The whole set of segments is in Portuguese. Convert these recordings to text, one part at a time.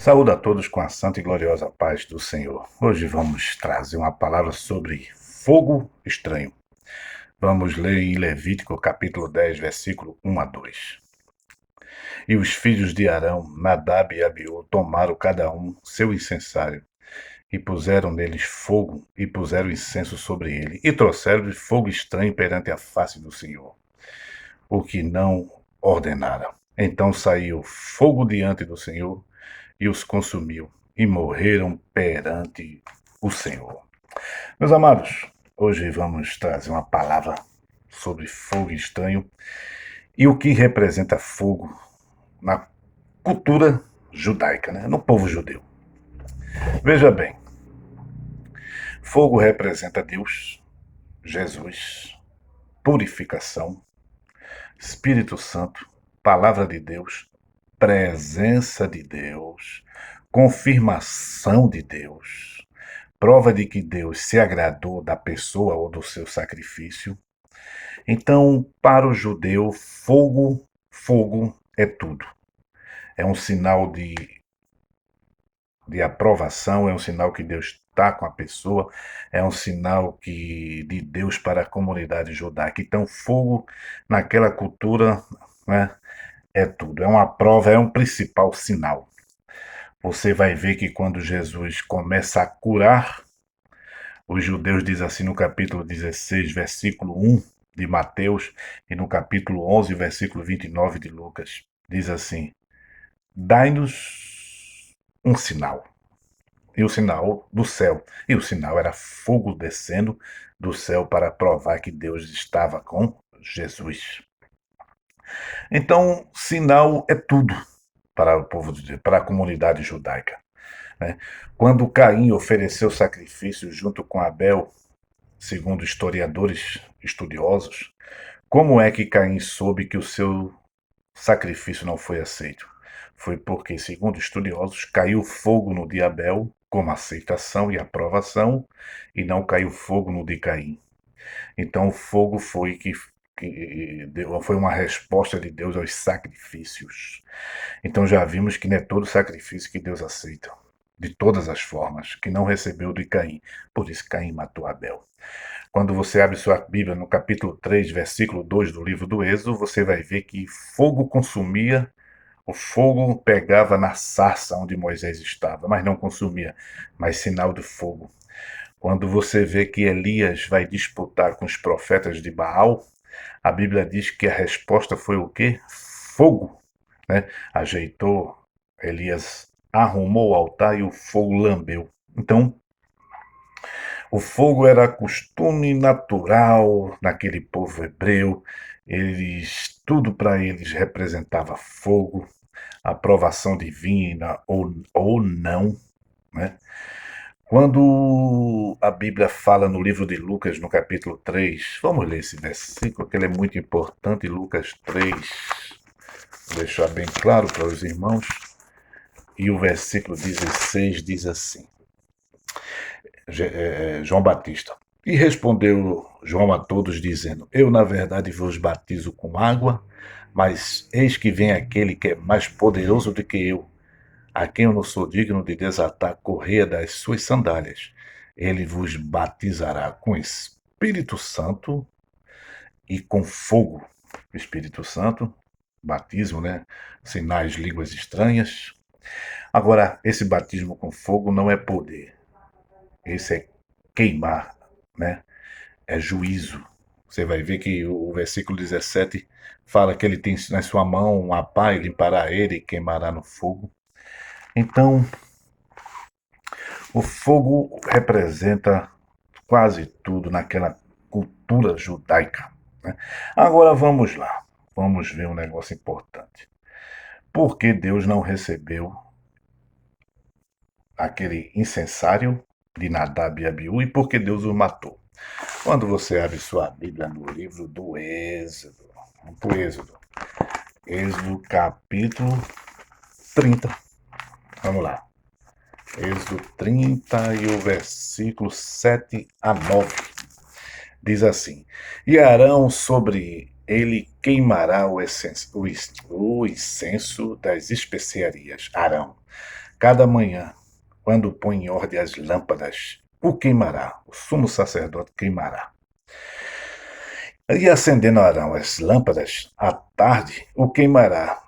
Saúde a todos com a santa e gloriosa paz do Senhor. Hoje vamos trazer uma palavra sobre fogo estranho. Vamos ler em Levítico capítulo 10, versículo 1 a 2. E os filhos de Arão, Nadab e Abiú, tomaram cada um seu incensário, e puseram neles fogo, e puseram incenso sobre ele, e trouxeram-lhe fogo estranho perante a face do Senhor, o que não ordenara. Então saiu fogo diante do Senhor, e os consumiu, e morreram perante o Senhor. Meus amados, hoje vamos trazer uma palavra sobre fogo estranho e o que representa fogo na cultura judaica, né? No povo judeu. Veja bem, fogo representa Deus, Jesus, purificação, Espírito Santo, palavra de Deus, presença de Deus, confirmação de Deus, prova de que Deus se agradou da pessoa ou do seu sacrifício. Então, para o judeu, fogo é tudo. É um sinal de aprovação, é um sinal que Deus está com a pessoa, é um sinal de Deus para a comunidade judaica. Então, fogo naquela cultura, né, é tudo. É uma prova, é um principal sinal. Você vai ver que quando Jesus começa a curar, os judeus diz assim no capítulo 16, versículo 1 de Mateus, e no capítulo 11, versículo 29 de Lucas, diz assim: dai-nos um sinal. E o sinal do céu. E o sinal era fogo descendo do céu para provar que Deus estava com Jesus. Então, sinal é tudo para o povo de Deus, para a comunidade judaica, né? Quando Caim ofereceu sacrifício junto com Abel, segundo historiadores estudiosos, como é que Caim soube que o seu sacrifício não foi aceito? Foi porque, segundo estudiosos, caiu fogo no de Abel como aceitação e aprovação, e não caiu fogo no de Caim. Então o fogo foi uma resposta de Deus aos sacrifícios. Então já vimos que não é todo sacrifício que Deus aceita, de todas as formas, que não recebeu de Caim. Por isso Caim matou Abel. Quando você abre sua Bíblia no capítulo 3, versículo 2 do livro do Êxodo, você vai ver que fogo consumia, o fogo pegava na sarça onde Moisés estava, mas não consumia, mas sinal de fogo. Quando você vê que Elias vai disputar com os profetas de Baal, a Bíblia diz que a resposta foi o quê? Fogo, né? Ajeitou, Elias arrumou o altar e o fogo lambeu. Então, o fogo era costume natural naquele povo hebreu. Tudo para eles representava fogo, aprovação divina ou não, né? Quando a Bíblia fala no livro de Lucas, no capítulo 3, vamos ler esse versículo, que ele é muito importante, Lucas 3, vou deixar bem claro para os irmãos, e o versículo 16 diz assim, João Batista: e respondeu João a todos, dizendo: eu, na verdade, vos batizo com água, mas eis que vem aquele que é mais poderoso do que eu, a quem eu não sou digno de desatar a correia das suas sandálias. Ele vos batizará com Espírito Santo e com fogo. Espírito Santo, batismo, né? Sinais, línguas estranhas. Agora, esse batismo com fogo não é poder. Esse é queimar, né? É juízo. Você vai ver que o versículo 17 fala que ele tem na sua mão uma pá e limpará ele e queimará no fogo. Então, o fogo representa quase tudo naquela cultura judaica, né? Agora vamos lá, vamos ver um negócio importante. Por que Deus não recebeu aquele incensário de Nadab e Abiú e por que Deus o matou? Quando você abre sua Bíblia no livro do Êxodo, Êxodo capítulo 30, vamos lá. Êxodo 30 e o versículo 7 a 9. Diz assim: e Arão sobre ele queimará o incenso das especiarias. Arão Cada manhã, quando põe em ordem as lâmpadas, o queimará, o sumo sacerdote queimará. E acendendo Arão as lâmpadas, à tarde o queimará.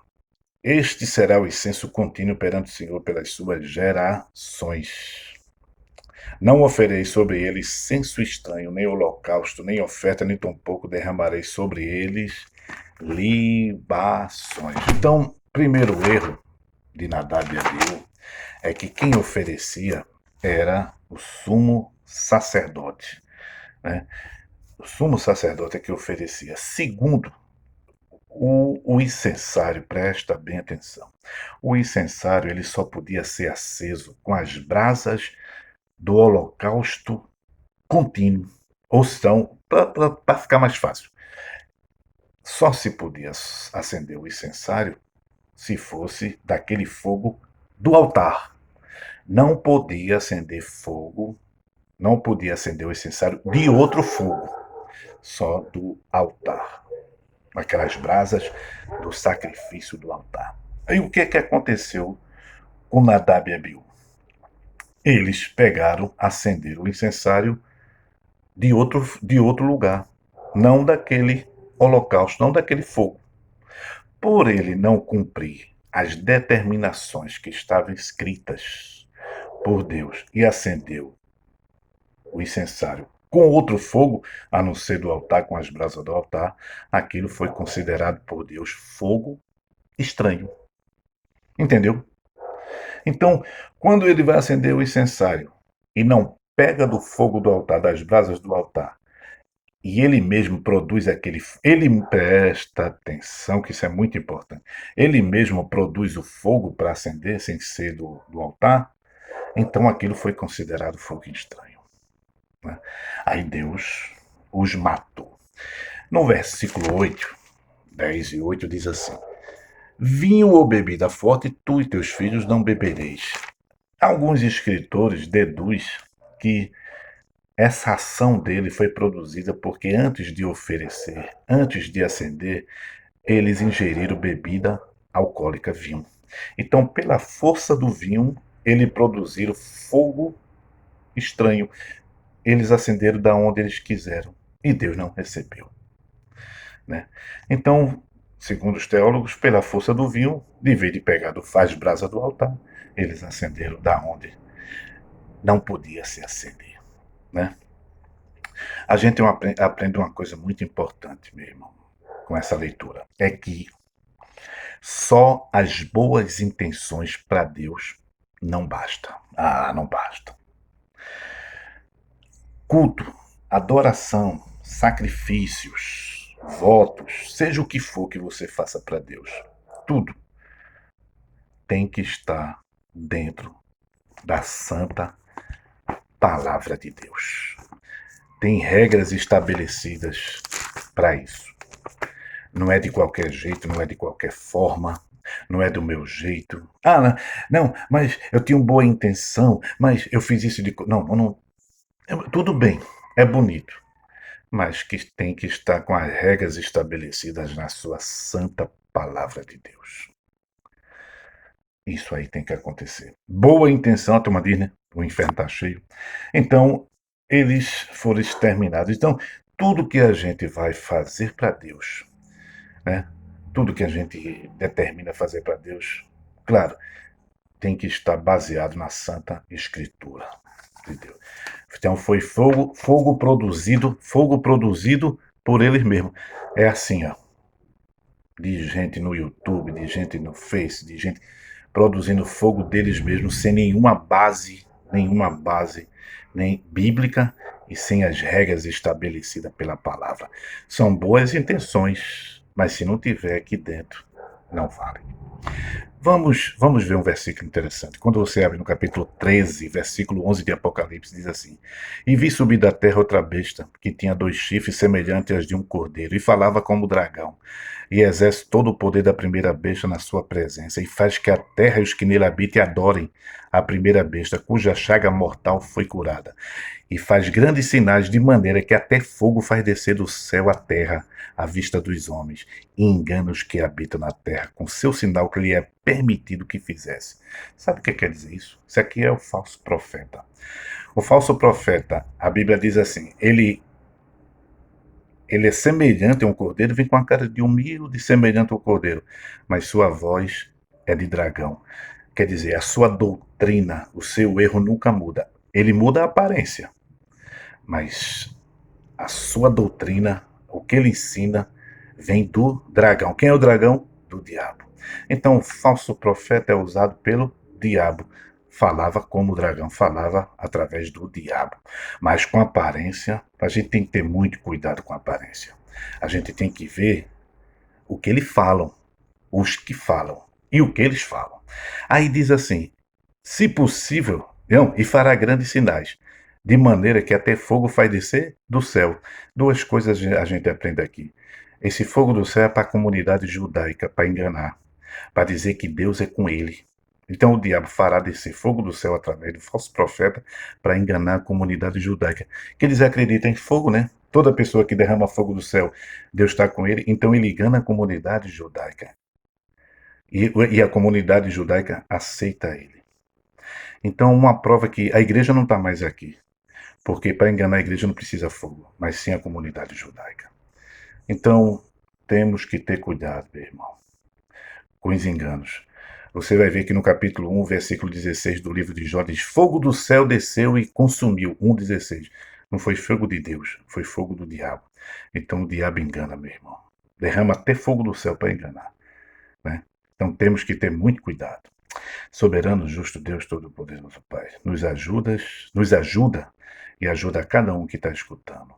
Este será o incenso contínuo perante o Senhor pelas suas gerações. Não oferei sobre eles censo estranho, nem holocausto, nem oferta, nem tampouco derramarei sobre eles libações. Então, primeiro erro de Nadab e Abiú é que quem oferecia era o sumo sacerdote, né? O sumo sacerdote é que oferecia. Segundo, o incensário, presta bem atenção. O incensário ele só podia ser aceso com as brasas do holocausto contínuo. Ou então, para ficar mais fácil, só se podia acender o incensário se fosse daquele fogo do altar. Não podia acender fogo, não podia acender o incensário de outro fogo, só do altar. Aquelas brasas do sacrifício do altar. Aí o que aconteceu com Nadab e Abiú? Eles pegaram, acenderam o incensário de outro lugar, não daquele holocausto, não daquele fogo. Por ele não cumprir as determinações que estavam escritas por Deus e acendeu o incensário com outro fogo, a não ser do altar, com as brasas do altar, aquilo foi considerado por Deus fogo estranho. Entendeu? Então, quando ele vai acender o incensário e não pega do fogo do altar, das brasas do altar, e ele mesmo produz ele presta atenção que isso é muito importante. Ele mesmo produz o fogo para acender sem ser do altar, então aquilo foi considerado fogo estranho, né? Aí Deus os matou. No versículo 8, 10 e 8 diz assim: vinho ou bebida forte, tu e teus filhos não bebereis. Alguns escritores deduzem que essa ação dele foi produzida porque antes de oferecer, antes de acender, eles ingeriram bebida alcoólica, vinho. Então, pela força do vinho, eles produziram fogo estranho. Eles acenderam da onde eles quiseram e Deus não recebeu, né? Então, segundo os teólogos, pela força do vinho, de vez de pegar do faz brasa do altar, eles acenderam da onde não podia se acender, né? A gente aprende uma coisa muito importante, meu irmão, com essa leitura, é que só as boas intenções para Deus não basta. Ah, não basta. Culto, adoração, sacrifícios, votos, seja o que for que você faça para Deus, tudo tem que estar dentro da santa palavra de Deus. Tem regras estabelecidas para isso. Não é de qualquer jeito, não é de qualquer forma, não é do meu jeito. Ah, não, mas eu tinha uma boa intenção, mas eu fiz isso de. Não. Tudo bem, é bonito, mas que tem que estar com as regras estabelecidas na sua santa palavra de Deus. Isso aí tem que acontecer. Boa intenção, a turma diz, né? O inferno está cheio. Então, eles foram exterminados. Então, tudo que a gente vai fazer para Deus, né? Tudo que a gente determina fazer para Deus, claro, tem que estar baseado na Santa Escritura de Deus. Então foi fogo produzido por eles mesmos. É assim, ó, de gente no YouTube, de gente no Face, de gente produzindo fogo deles mesmos sem nenhuma base nem bíblica e sem as regras estabelecidas pela palavra. São boas intenções, mas se não tiver aqui dentro, não vale. Vamos ver um versículo interessante. Quando você abre no capítulo 13, versículo 11 de Apocalipse, diz assim: e vi subir da terra outra besta, que tinha 2 chifres semelhantes aos de um cordeiro, e falava como dragão, e exerce todo o poder da primeira besta na sua presença, e faz que a terra e os que nele habitem adorem a primeira besta, cuja chaga mortal foi curada. E faz grandes sinais, de maneira que até fogo faz descer do céu à terra, à vista dos homens, e engana os que habitam na terra, com seu sinal que lhe é permitido que fizesse. Sabe o que quer dizer isso? Isso aqui é o falso profeta. O falso profeta, a Bíblia diz assim, ele é semelhante a um cordeiro, vem com a cara de humilde, semelhante ao cordeiro, mas sua voz é de dragão. Quer dizer, a sua doutrina, o seu erro nunca muda. Ele muda a aparência, mas a sua doutrina, o que ele ensina, vem do dragão. Quem é o dragão? Do diabo. Então, o falso profeta é usado pelo diabo. Falava como o dragão falava através do diabo. Mas com aparência, a gente tem que ter muito cuidado com a aparência. A gente tem que ver o que eles falam, os que falam e o que eles falam. Aí diz assim: se possível, não, e fará grandes sinais, de maneira que até fogo faz descer do céu. Duas coisas a gente aprende aqui. Esse fogo do céu é para a comunidade judaica, para enganar, para dizer que Deus é com ele. Então o diabo fará descer fogo do céu através do falso profeta para enganar a comunidade judaica. Que eles acreditam em fogo, né? Toda pessoa que derrama fogo do céu, Deus está com ele. Então ele engana a comunidade judaica. E a comunidade judaica aceita ele. Então, uma prova que a igreja não está mais aqui. Porque para enganar a igreja não precisa fogo, mas sim a comunidade judaica. Então, temos que ter cuidado, meu irmão, com os enganos. Você vai ver que no capítulo 1, versículo 16 do livro de Jó, diz: fogo do céu desceu e consumiu. 1,16. Não foi fogo de Deus, foi fogo do diabo. Então o diabo engana, meu irmão. Derrama até fogo do céu para enganar, né? Então temos que ter muito cuidado. Soberano, justo Deus Todo-Poderoso, Pai, nos ajuda e ajuda a cada um que está escutando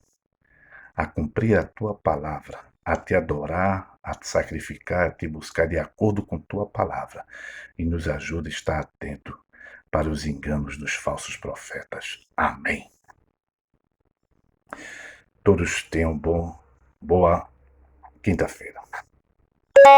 a cumprir a tua palavra, a te adorar, a te sacrificar, a te buscar de acordo com tua palavra. E nos ajuda a estar atento para os enganos dos falsos profetas. Amém. Todos tenham boa quinta-feira.